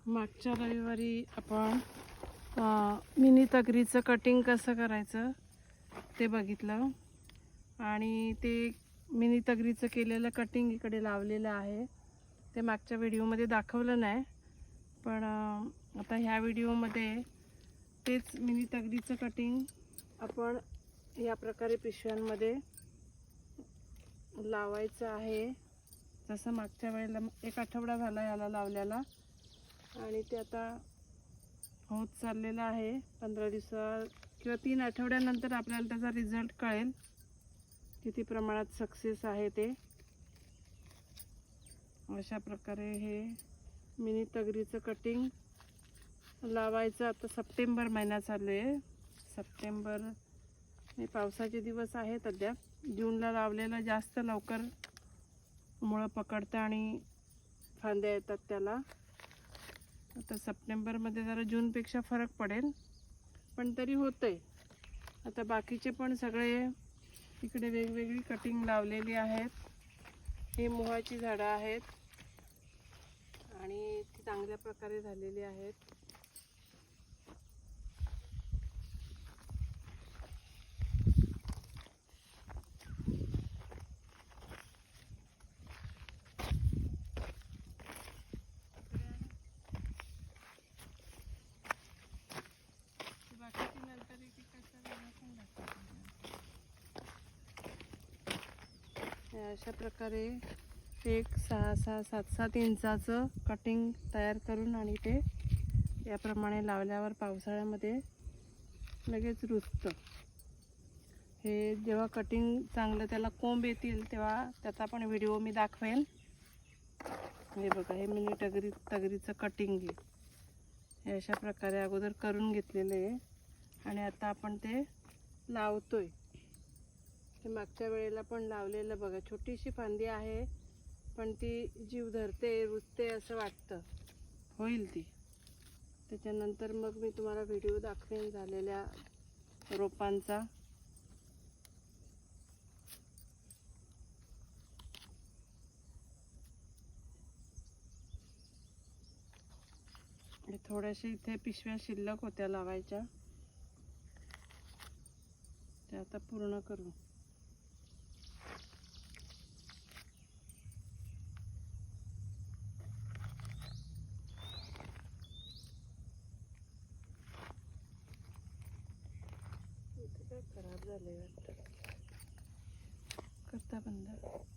मागच्या रविवारी आपण मिनी तगरीचं कटिंग कसं करायचं ते बघितलं आणि ते मिनी तगरीचं केलेलं कटिंग इकडे लावलेलं आहे. ते मागच्या व्हिडिओमध्ये दाखवलं नाही, पण आता ह्या व्हिडिओमध्ये तेच मिनी तगरीचं कटिंग आपण या प्रकारे पिशव्यांमध्ये लावायचं आहे. जसं मागच्या वेळेला 1 आठवडा झाला याला लावल्याला आणि ते आता होत चाललेलं आहे. 15 दिवसा किंवा 3 आठवड्यानंतर आपल्याला त्याचा रिझल्ट कळेल किती प्रमाणात सक्सेस आहे ते. अशा प्रकारे हे मिनी तगरीचं कटिंग लावायचं. आता सप्टेंबर महिना चालू आहे. सप्टेंबर हे पावसाचे दिवस आहेत अद्याप. जूनला लावलेलं जास्त लवकर मुळं पकडतं आणि फांद्या येतात त्याला. आता सप्टेंबरमध्ये जरा जूनपेक्षा फरक पडेल, पण तरी होतंय. आता बाकीचे पण सगळे इकडे वेगवेगळी कटिंग लावलेली आहेत. ही मोहाची झाडं आहेत आणि ती चांगल्या प्रकारे झालेली आहेत. बाकीची नंतर एक अशा प्रकारे एक 6-6, 7-7 इंचाचं कटिंग तयार करून आणि ते याप्रमाणे लावल्यावर पावसाळ्यामध्ये लगेच रुजतं. हे जेव्हा कटिंग चांगलं त्याला कोंब येतील तेव्हा त्याचा पण व्हिडिओ मी दाखवेन. हे बघा, हे मिनी तगरीचं कटिंग आहे. हे अशा प्रकारे अगोदर करून घेतलेलं आहे आणि आता आपण ते लावतोय. हे मागच्या वेळेला पण लावलेलं बघा. छोटीशी फांदी आहे, पण ती जीव धरते, रुजते असं वाटतं. होईल ती. त्याच्यानंतर मग मी तुम्हाला व्हिडिओ दाखवेन झालेल्या रोपांचा. थोड्याशा इथे पिशव्या शिल्लक होत्या लावायच्या, ते आता पूर्ण करू. इथे काय खराब झाले वाटतं. करता बंद.